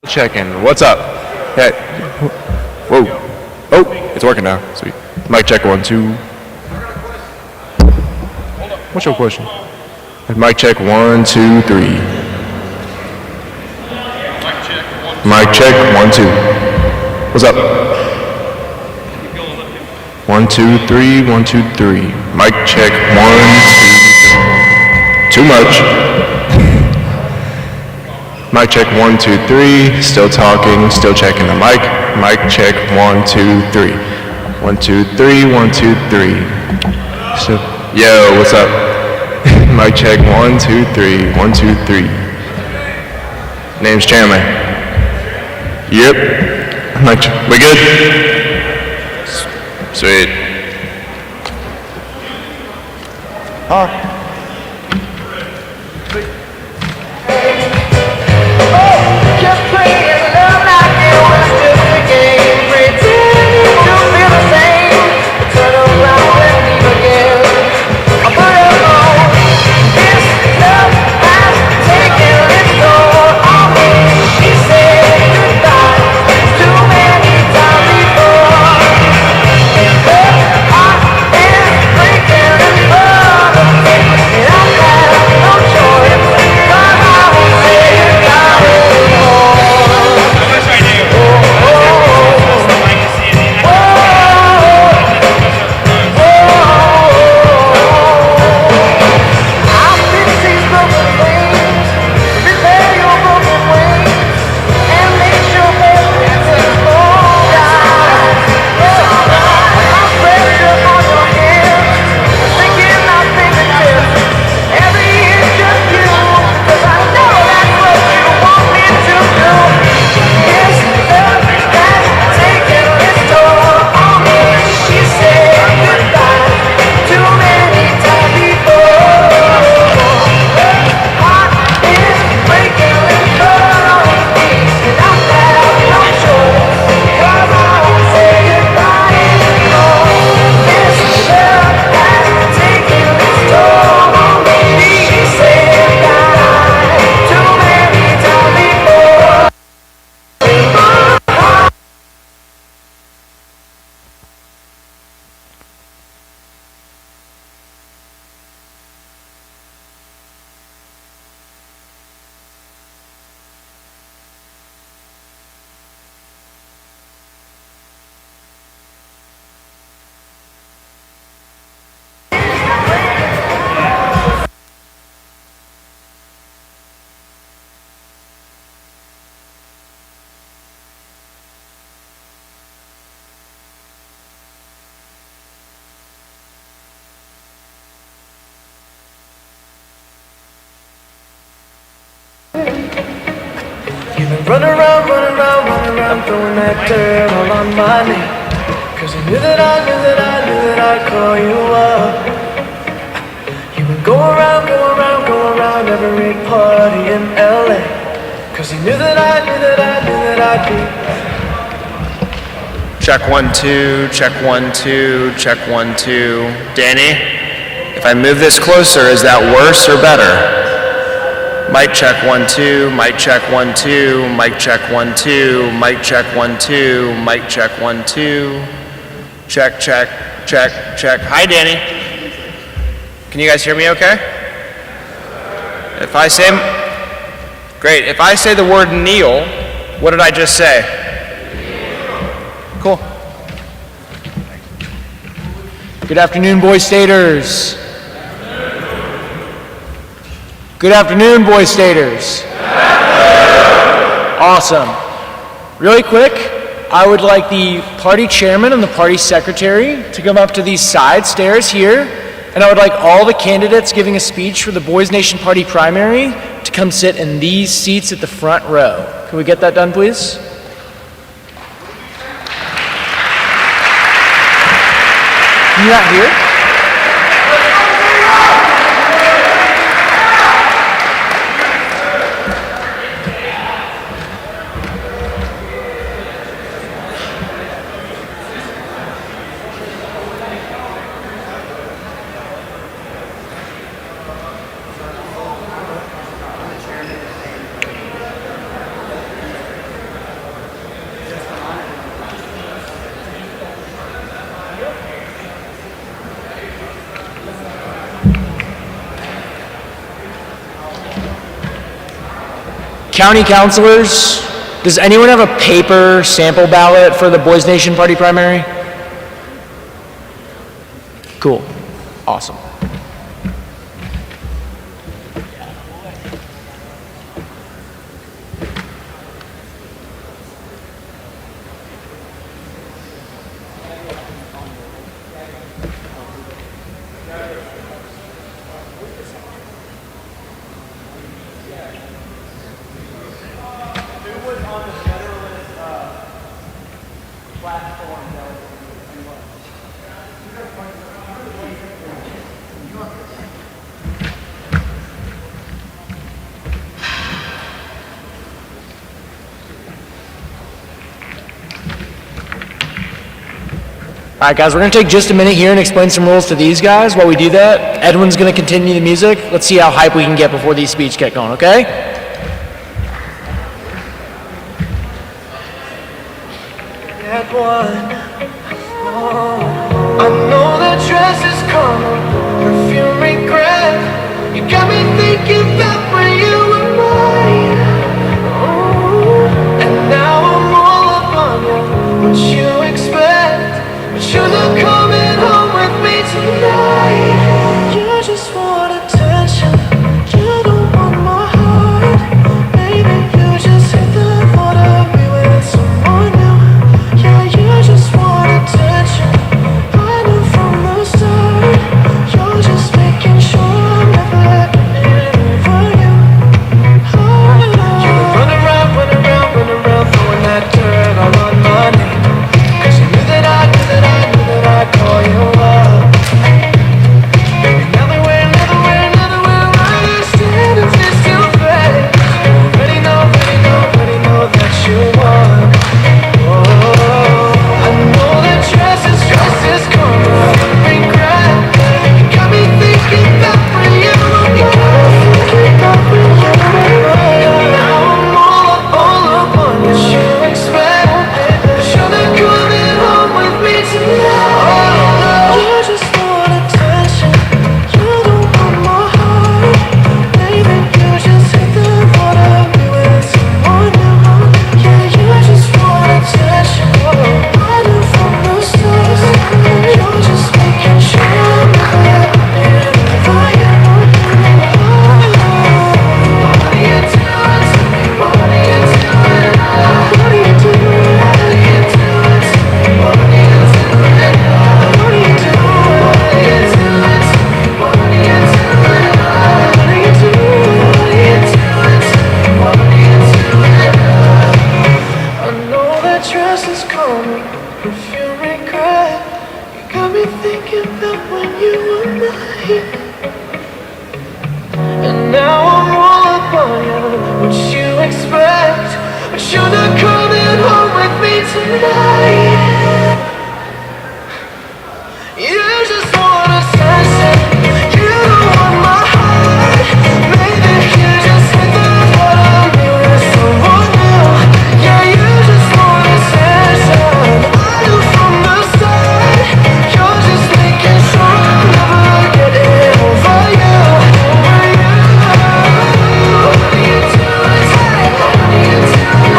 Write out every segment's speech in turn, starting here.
Checking. What's up? Hey. Whoa. Oh, it's working now. Sweet. Mic check 1, 2. What's your question? Mic check 1, 2, 3. Mic check 1, 2. What's up? 1, 2, 3. 1, 2, 3. Mic check 1, 2. Too much. Mic check 1, 2, 3. Still talking, still checking the mic. Mic check 1, 2, 3. 1, 2, 3. 1, 2, 3. So, yo, what's up? Mic check 1, 2, 3. 1, 2, 3. Name's Chandler. Yep. Mic check. We good? Sweet. Run around, throwing that dirt all on my name. Cause you knew that I'd call you up. You would go around every party in LA. Cause you knew that I'd be. Check 1, 2, check 1, 2, check 1, 2. Danny, if I move this closer, is that worse or better? Mic check 1, 2, mic check 1, 2, mic check 1, 2, mic check 1, 2, mic check 1, 2. Check, check, check, check. Hi, Danny. Can you guys hear me okay? If I say, great. If I say the word kneel, what did I just say? Cool. Good afternoon, Boys Staters. Good afternoon, Boys Staters. Awesome. Really quick, I would like the party chairman and the party secretary to come up to these side stairs here, and I would like all the candidates giving a speech for the Boys Nation Party primary to come sit in these seats at the front row. Can we get that done, please? Can you not hear? County councilors, does anyone have a paper sample ballot for the Boys Nation Party primary? Cool. Awesome. All right, guys, we're going to take just a minute here and explain some rules to these guys. While we do that, Edwin's going to continue the music. Let's see how hype we can get before these speeches get going, okay? That one. Oh, I know that dress is karma, perfume regret. You got me thinking back when you were mine. Oh, and now I'm all up on you. What you expect? But you're not coming home with me tonight. You just want attention. You don't want my heart. Maybe you just hate the thought of me with someone new. Yeah, you just want attention. I knew from the start. You're just making sure I'm never getting over you. You were running around, throwing that dirt all on my name. 'Cause you knew that I'd call you up. Baby, now that we're right here standing face to face, already know that you won. Oh, I know that dress is karma, regret. You got me thinking back when you were mine. Now I'm all up on you. What you expect? But you're not coming home with me tonight. You just want attention. You don't want my heart. Maybe you just hate the thought of me with someone new. Yeah, you just want attention. I knew from the start. You're just making sure I'm never getting over you. What are you doing to me? What are you doing? What are you doing? What are you doing to me? What are you doing? What are you doing? What are you doing to me? What are you doing? What are you doing? What are you doing? I know that dress is calling, perfume regret. You got me thinking that when you were mine. And now I'm all up on you. What you expect? But you're not coming home with me tonight. You just want attention. You don't want my heart. Maybe you just hate the thought of me with someone new. Yeah, you just want attention. I knew from the start. You're just making sure I'm never getting over you. What are you doing? What are you doing? What are you doing?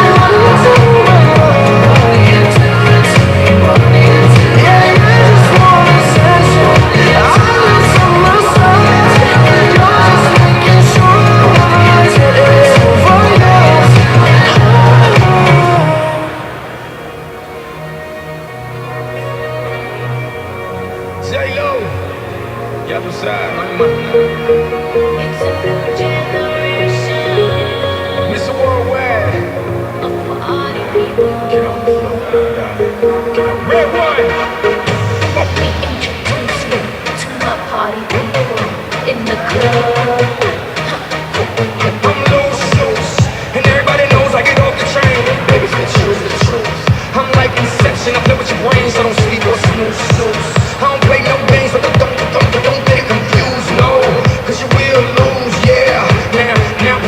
What are you doing to me? What are you doing? Yeah, you just want attention. I knew from the start. You're just making sure I'm never getting over you. J-Lo, Yellow Side, It's a new generation Mr. Worldwide, of party people. get on the floor, Red One, Let me introduce you to my party people in the club. I'm loose, and everybody knows I get off the train. Baby, it's the truth. I'm like Inception, I play with your brain, so don't sleep or snooze. I don't play no games, but don't get confused, no, 'cause you will lose, yeah. Now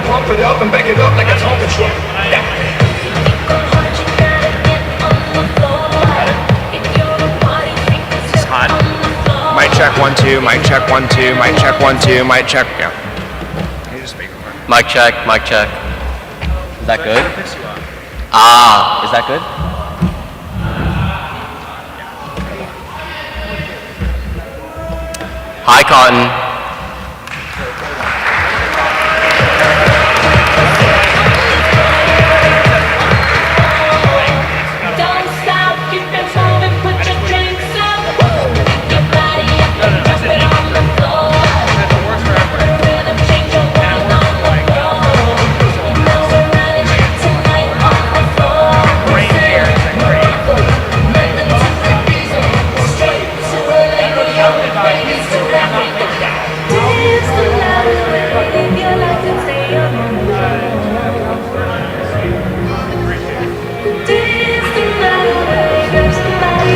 pump it up and back it up like a Tonka truck. Yeah. Go hard, you gotta get on the floor. If you're a party freak, it's hot. on the floor. Mic check 1 2, mic check 1 2, mic check 1 2, mic check. Yeah. You just speak over. Mic check, mic check. Is that good? Ah, is that good? Hi, Cotton. Don't stop, keep it moving, put your drinks up. Your body up and drop it on the floor. Rhythm change your world on the floor. Now we're running tonight on the floor. London to Ibiza, straight to LA, New York, Vegas to Africa. Dance the night away, live your life and stay on the floor. Dance the night away, grab somebody,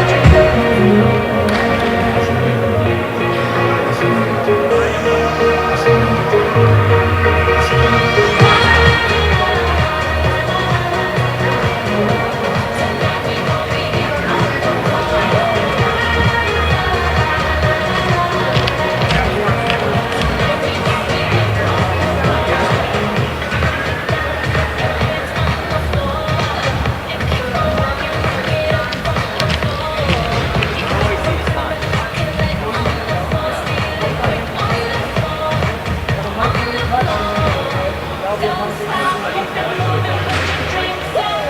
drink up.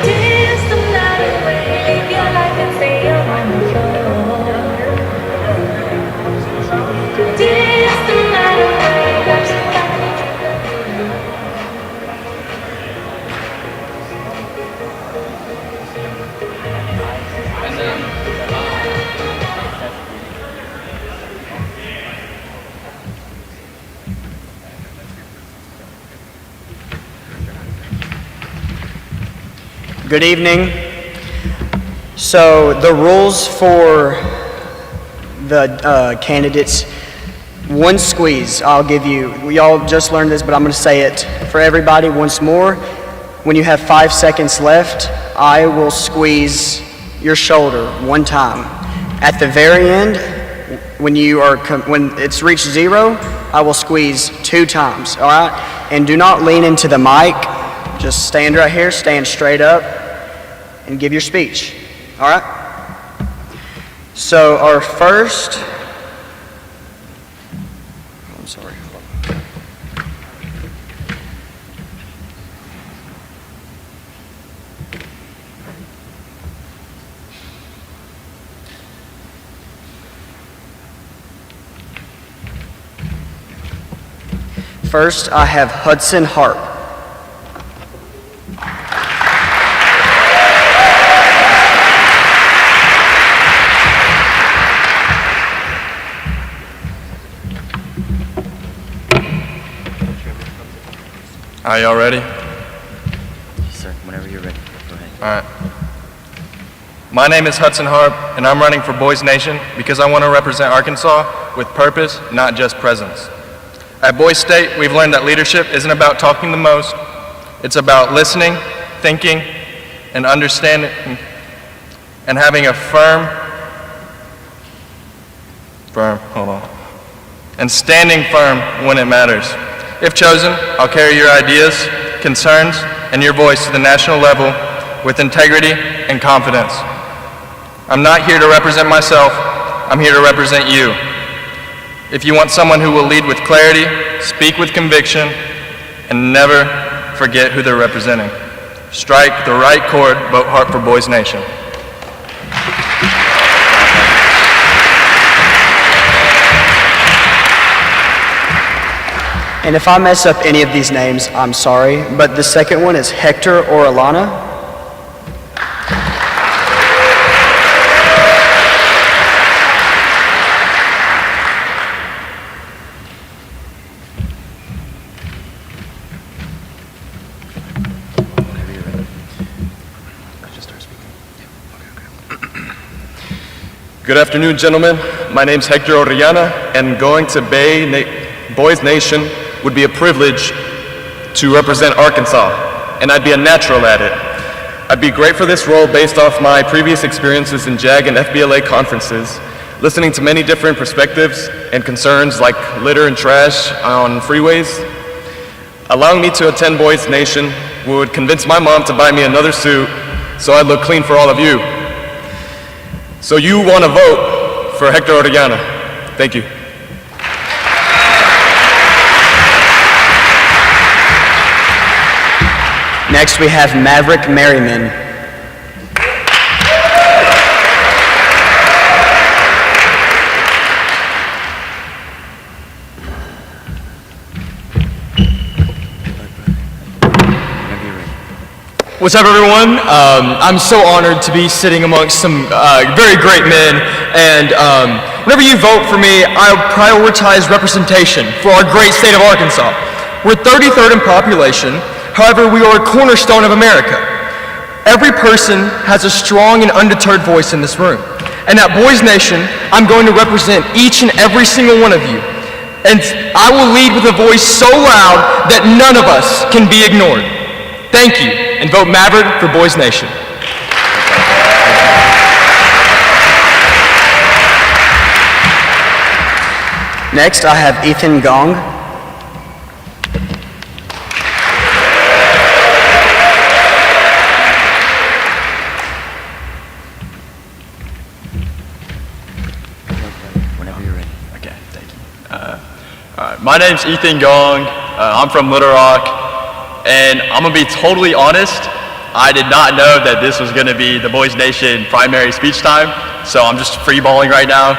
Dance the night away, live your life and stay on the floor. Dance the night away, grab somebody, Good evening. So the rules for the candidates, one squeeze I'll give you. We all just learned this, but I'm going to say it for everybody once more. When you have 5 seconds left, I will squeeze your shoulder one time. At the very end, when it's reached 0, I will squeeze 2 times, all right? And do not lean into the mic. Just stand right here, stand straight up, and give your speech, all right? So our first, I'm sorry, hold on. First, I have Hudson Harp. Are y'all ready? Sir, whenever you're ready, go ahead. All right. My name is Hudson Harp, and I'm running for Boys Nation because I want to represent Arkansas with purpose, not just presence. At Boys State, we've learned that leadership isn't about talking the most. It's about listening, thinking, and understanding, and having a and standing firm when it matters. If chosen, I'll carry your ideas, concerns, and your voice to the national level with integrity and confidence. I'm not here to represent myself, I'm here to represent you. If you want someone who will lead with clarity, speak with conviction, and never forget who they're representing, strike the right chord, vote Harp for Boys Nation. And if I mess up any of these names, I'm sorry, but the second one is Hector or Alana. Good afternoon, gentlemen. My name's Hector Orellana, and going to Boys Nation would be a privilege to represent Arkansas, and I'd be a natural at it. I'd be great for this role based off my previous experiences in JAG and FBLA conferences, listening to many different perspectives and concerns like litter and trash on freeways. Allowing me to attend Boys Nation would convince my mom to buy me another suit so I'd look clean for all of you. So you want to vote for Hector Orellana. Thank you. Next, we have Maverick Merriman. What's up, everyone? I'm so honored to be sitting amongst some very great men, and whenever you vote for me, I'll prioritize representation for our great state of Arkansas. We're 33rd in population, however, we are a cornerstone of America. Every person has a strong and undeterred voice in this room, and at Boys Nation, I'm going to represent each and every single one of you, and I will lead with a voice so loud that none of us can be ignored. Thank you, and vote Maverick for Boys Nation. Next, I have Ethan Gong. Whenever you're ready. Okay, thank you. All right, my name's Ethan Gong. I'm from Little Rock. And I'm gonna be totally honest, I did not know that this was gonna be the Boys Nation primary speech time, so I'm just free-balling right now.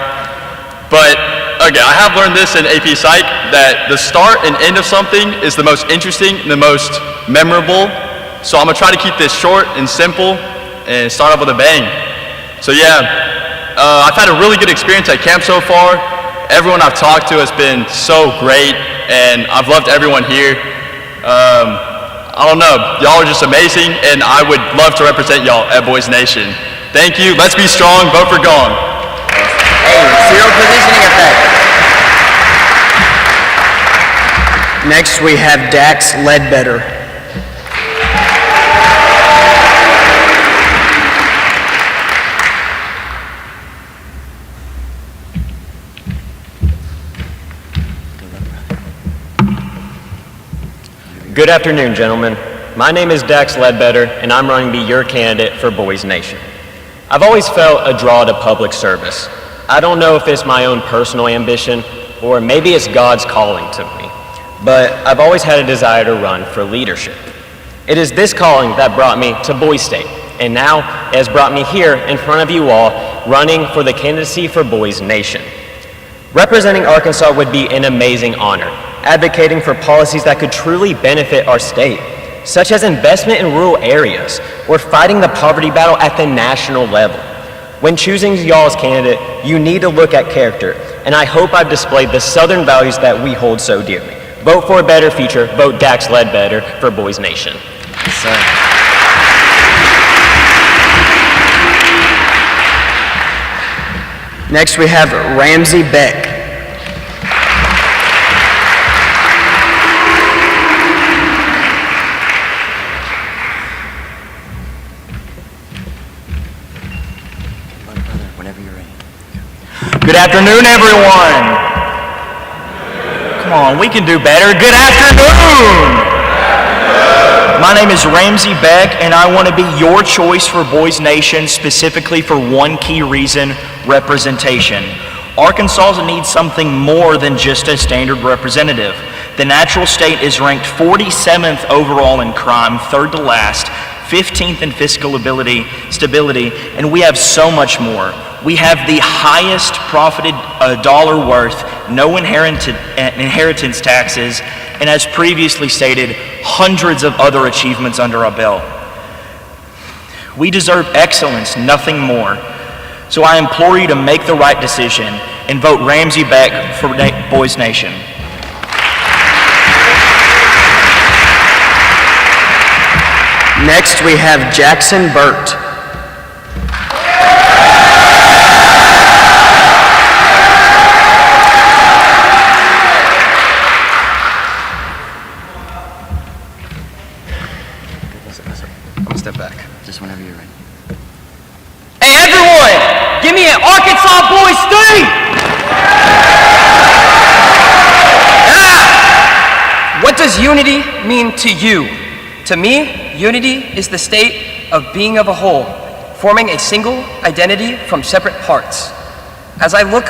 But, okay, I have learned this in AP Psych, that the start and end of something is the most interesting and the most memorable, so I'm gonna try to keep this short and simple and start off with a bang. So yeah, I've had a really good experience at camp so far. Everyone I've talked to has been so great, and I've loved everyone here. I don't know, y'all are just amazing, and I would love to represent y'all at Boys Nation. Thank you, let's be strong, vote for Gong. Hey, zero positioning effect. Next, we have Dax Ledbetter. Good afternoon, gentlemen. My name is Dax Ledbetter, and I'm running to be your candidate for Boys Nation. I've always felt a draw to public service. I don't know if it's my own personal ambition, or maybe it's God's calling to me, but I've always had a desire to run for leadership. It is this calling that brought me to Boys State, and now it has brought me here in front of you all, running for the candidacy for Boys Nation. Representing Arkansas would be an amazing honor, advocating for policies that could truly benefit our state, such as investment in rural areas or fighting the poverty battle at the national level. When choosing y'all's candidate, you need to look at character, and I hope I've displayed the Southern values that we hold so dearly. Vote for a better future, vote Dax Ledbetter for Boys Nation. Yes, sir. Next, we have Ramsey Beck. Whenever you're ready. Good afternoon, everyone. Come on, we can do better. Good afternoon. My name is Ramsey Beck, and I want to be your choice for Boys Nation, specifically for one key reason: representation. Arkansas needs something more than just a standard representative. The natural state is ranked 47th overall in crime, third to last, 15th in fiscal stability, and we have so much more. We have the highest profited dollar worth, no inheritance taxes, and as previously stated, hundreds of other achievements under our belt. We deserve excellence, nothing more. So I implore you to make the right decision and vote Ramsey Beck for Boys Nation. Next, we have Jackson Burt. does unity mean to you? To me, unity is the state of being of a whole, forming a single identity from separate parts. As I look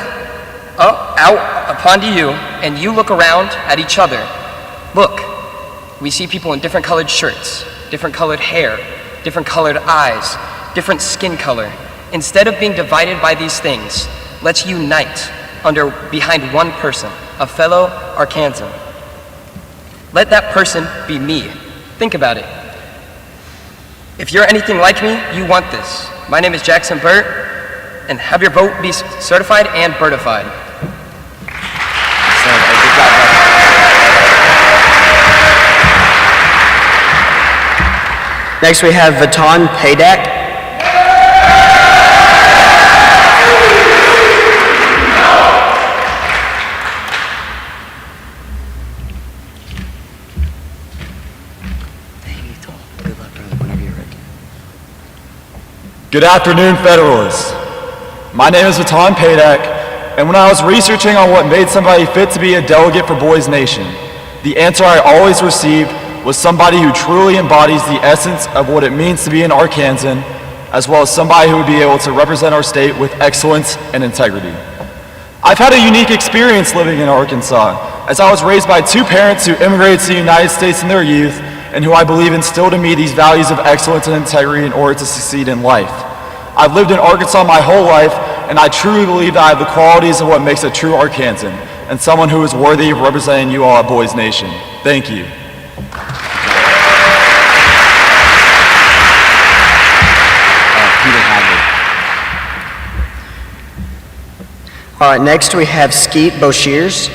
out upon you and you look around at each other, look, we see people in different colored shirts, different colored hair, different colored eyes, different skin color. Instead of being divided by these things, let's unite behind one person, a fellow Arkansan. Let that person be me. Think about it. If you're anything like me, you want this. My name is Jackson Burt, and have your vote be certified and birdified. Next we have Vatan Paydak. Good afternoon, Federalists. My name is Vatan Paydak, and when I was researching on what made somebody fit to be a delegate for Boys Nation, the answer I always received was somebody who truly embodies the essence of what it means to be an Arkansan, as well as somebody who would be able to represent our state with excellence and integrity. I've had a unique experience living in Arkansas, as I was raised by two parents who immigrated to the United States in their youth and who I believe instilled in me these values of excellence and integrity in order to succeed in life. I've lived in Arkansas my whole life, and I truly believe that I have the qualities of what makes a true Arkansan, and someone who is worthy of representing you all at Boys Nation. Thank you. All right, next we have Skeet Boshirs.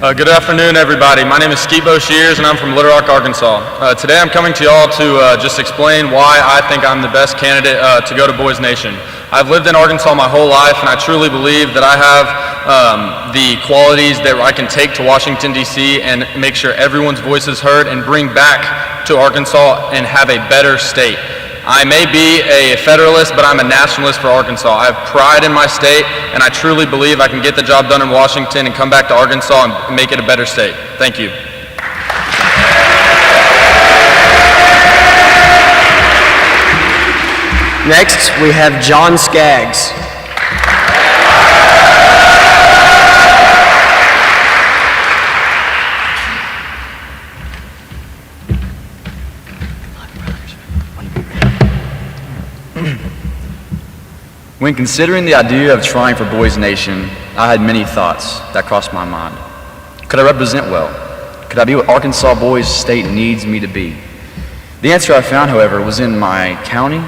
Good afternoon, everybody. My name is Skeet Boshirs, and I'm from Little Rock, Arkansas. Today I'm coming to y'all to just explain why I think I'm the best candidate to go to Boys Nation. I've lived in Arkansas my whole life, and I truly believe that I have the qualities that I can take to Washington, D.C. and make sure everyone's voice is heard and bring back to Arkansas and have a better state. I may be a Federalist, but I'm a nationalist for Arkansas. I have pride in my state, and I truly believe I can get the job done in Washington and come back to Arkansas and make it a better state. Thank you. Next, we have John Skaggs. When considering the idea of trying for Boys Nation, I had many thoughts that crossed my mind. Could I represent well? Could I be what Arkansas Boys State needs me to be? The answer I found, however, was in my county,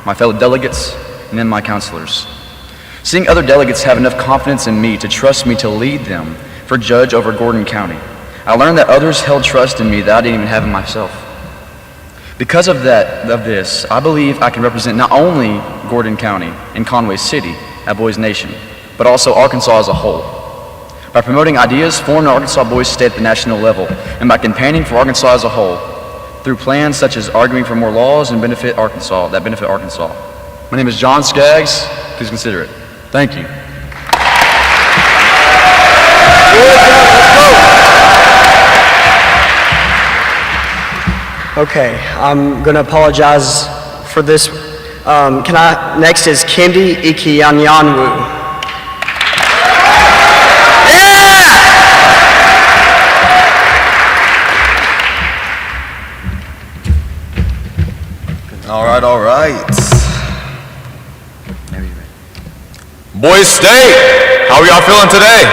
my fellow delegates, and in my counselors. Seeing other delegates have enough confidence in me to trust me to lead them for judge over Gordon County, I learned that others held trust in me that I didn't even have in myself. Because of this, I believe I can represent not only Gordon County and Conway City at Boys Nation, but also Arkansas as a whole. By promoting ideas formed in Arkansas Boys State at the national level, and by campaigning for Arkansas as a whole, through plans such as arguing for more laws and benefit Arkansas. My name is John Skaggs. Please consider it. Thank you. Okay, I'm going to apologize for this. Next is Kendi Ikianyanwu. All right. Boys State, how are y'all feeling today?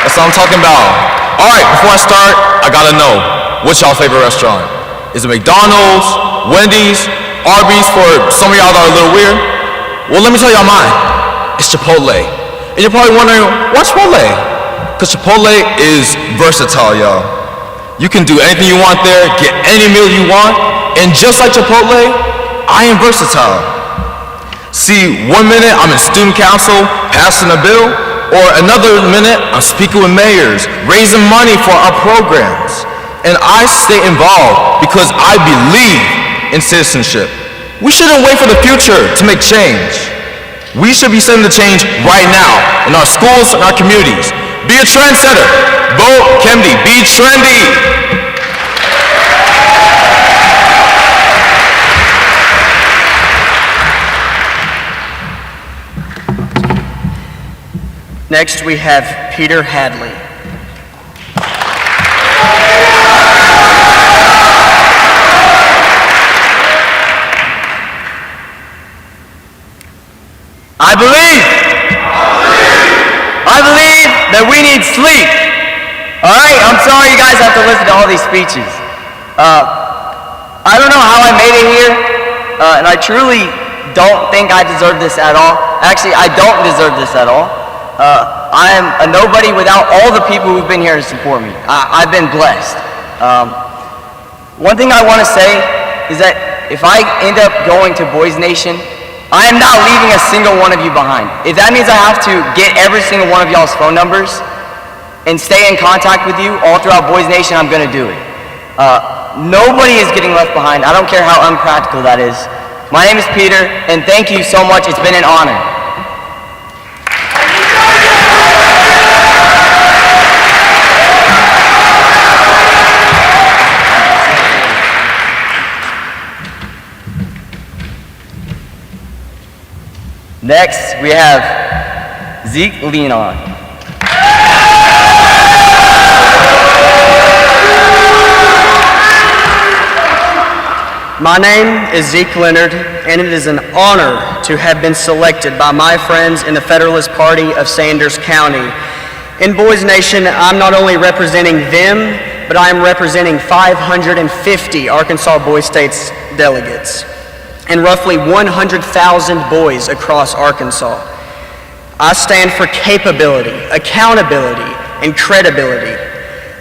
That's what I'm talking about. All right, before I start, I gotta know, what's y'all favorite restaurant? Is it McDonald's, Wendy's, Arby's for some of y'all that are a little weird? Well, let me tell y'all mine. It's Chipotle. And you're probably wondering, why Chipotle? Because Chipotle is versatile, y'all. You can do anything you want there, get any meal you want, and just like Chipotle, I am versatile. See, 1 minute I'm in student council, passing a bill, or another minute I'm speaking with mayors, raising money for our programs. and I stay involved because I believe in citizenship. We shouldn't wait for the future to make change. We should be setting the change right now in our schools and our communities. Be a trendsetter. Vote Kennedy. Be trendy. Next, we have Peter Hadley. I believe that we need sleep. All right, I'm sorry you guys have to listen to all these speeches. I don't know how I made it here, and I truly don't think I deserve this at all. Actually, I don't deserve this at all. I am a nobody without all the people who've been here to support me. I've been blessed. One thing I want to say is that if I end up going to Boys Nation, I am not leaving a single one of you behind. If that means I have to get every single one of y'all's phone numbers and stay in contact with you all throughout Boys Nation, I'm going to do it. Nobody is getting left behind. I don't care how unpractical that is. My name is Peter, and thank you so much. It's been an honor. Next, we have Zeke Leon. My name is Zeke Leonard, and it is an honor to have been selected by my friends in the Federalist Party of Sanders County. In Boys Nation, I'm not only representing them, but I am representing 550 Arkansas Boys State's delegates and roughly 100,000 boys across Arkansas. I stand for capability, accountability, and credibility.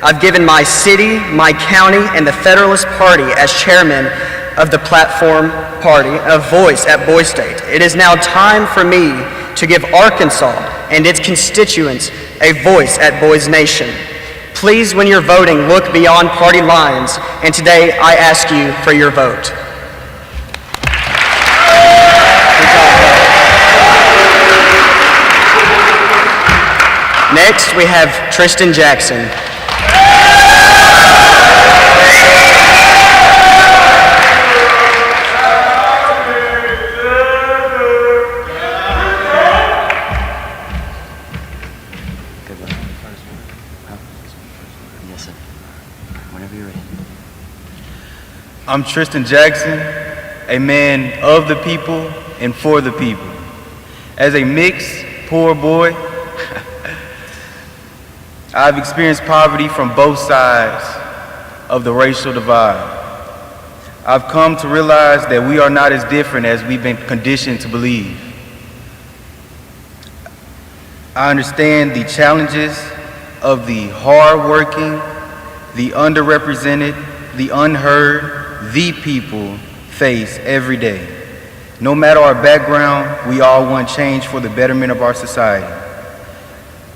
I've given my city, my county, and the Federalist Party as chairman of the platform party a voice at Boys State. It is now time for me to give Arkansas and its constituents a voice at Boys Nation. Please, when you're voting, look beyond party lines, and today I ask you for your vote. Next, we have Tristan Jackson. I'm Tristan Jackson, a man of the people and for the people. As a mixed, poor boy, I've experienced poverty from both sides of the racial divide. I've come to realize that we are not as different as we've been conditioned to believe. I understand the challenges of the hardworking, the underrepresented, the unheard, the people face every day. No matter our background, we all want change for the betterment of our society.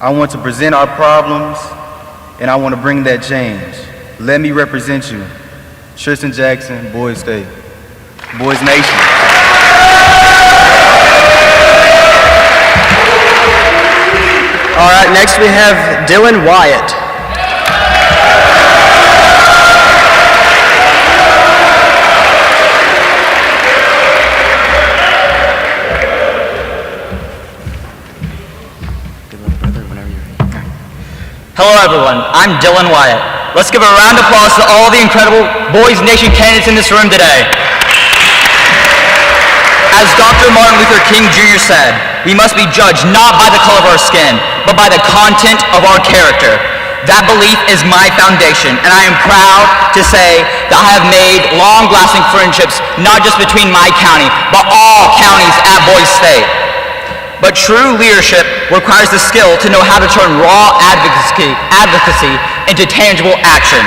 I want to present our problems, and I want to bring that change. Let me represent you. Tristan Jackson, Boys State. Boys Nation. All right, next we have Dylan Wyatt. Hello everyone, I'm Dylan Wyatt. Let's give a round of applause to all the incredible Boys Nation candidates in this room today. As Dr. Martin Luther King Jr. said, we must be judged not by the color of our skin, but by the content of our character. That belief is my foundation, and I am proud to say that I have made long-lasting friendships, not just between my county, but all counties at Boys State. But true leadership requires the skill to know how to turn raw advocacy into tangible action.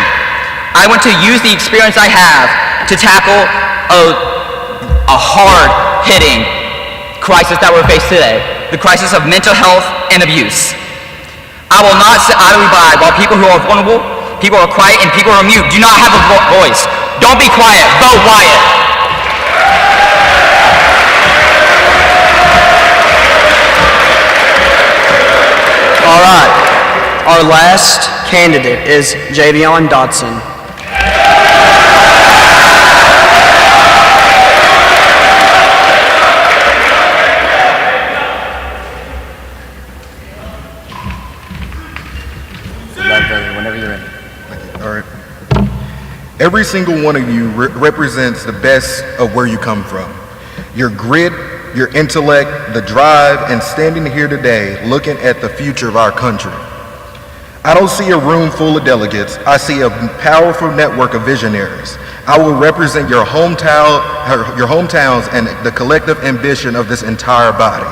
I want to use the experience I have to tackle a hard-hitting crisis that we're faced today, the crisis of mental health and abuse. I will not sit idly by while people who are vulnerable, People are quiet and people are mute. Do not have a voice. Don't be quiet. Vote Wyatt. All right. Our last candidate is Javion Dotson. Whenever you're ready. All right. Every single one of you represents the best of where you come from. Your grit, your intellect, the drive, and standing here today looking at the future of our country. I don't see a room full of delegates. I see a powerful network of visionaries. I will represent your hometowns and the collective ambition of this entire body.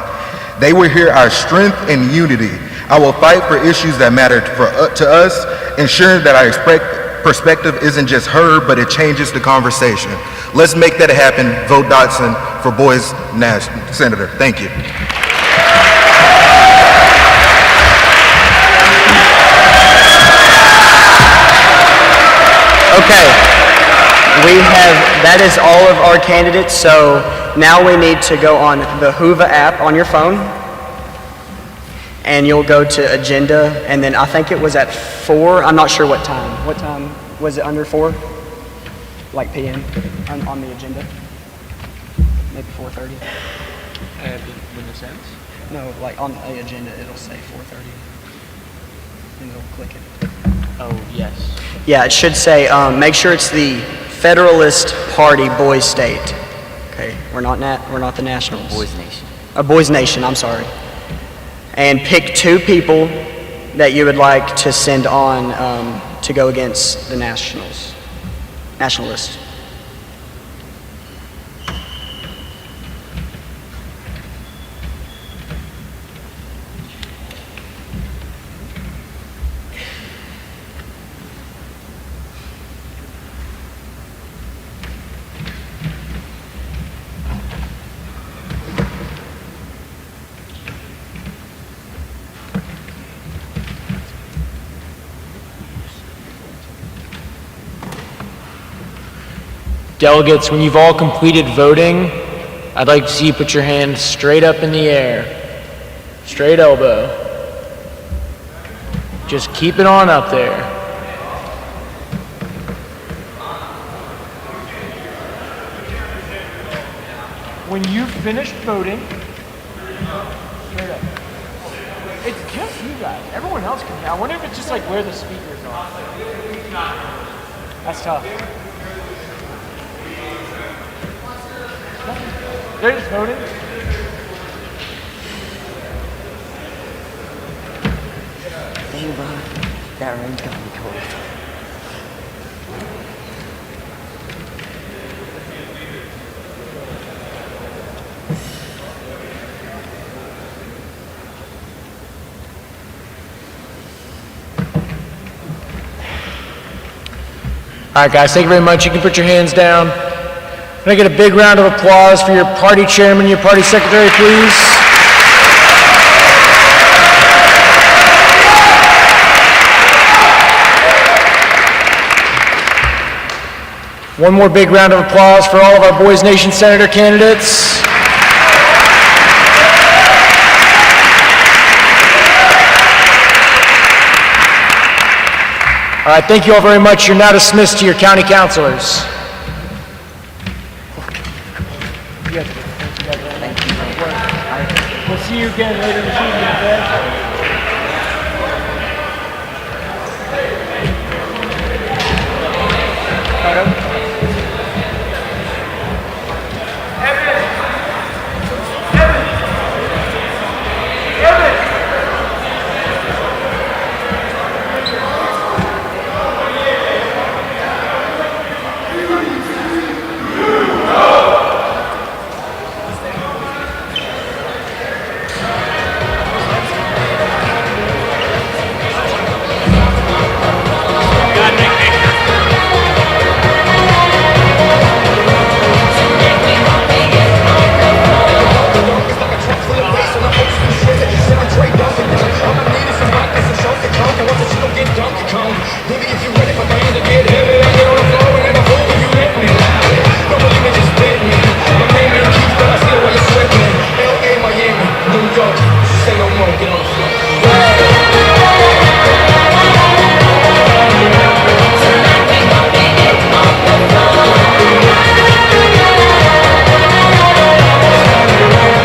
They will hear our strength and unity. I will fight for issues that matter to us, ensuring that our perspective isn't just heard, but it changes the conversation. Let's make that happen. Vote Dotson for Boys Senator. Thank you. Okay, that is all of our candidates, so now we need to go on the Hoover app on your phone, and you'll go to agenda, and then I think it was at 4, I'm not sure what time. What time was it, under 4? Like PM on the agenda? Maybe 4:30? When this ends? No, like on the agenda it'll say 4:30, and it'll click it. Oh, yes. Yeah, it should say, make sure it's the Federalist Party Boys State. Okay, we're not the Nationals. Boys Nation. Boys Nation, I'm sorry. And pick 2 people that you would like to send on to go against the Nationalists. Delegates, when you've all completed voting, I'd like to see you put your hand straight up in the air. Straight elbow. Just keep it on up there. When you've finished voting, straight up. It's just you guys. Everyone else can. I wonder if it's just like where the speakers are. That's tough. They're just voting. That rain's gonna be cold. All right, guys, thank you very much. You can put your hands down. Can I get a big round of applause for your party chairman, your party secretary, please? One more big round of applause for all of our Boys Nation Senator candidates. All right, thank you all very much. You're now dismissed to your county councilors. We'll see you again later this evening, okay?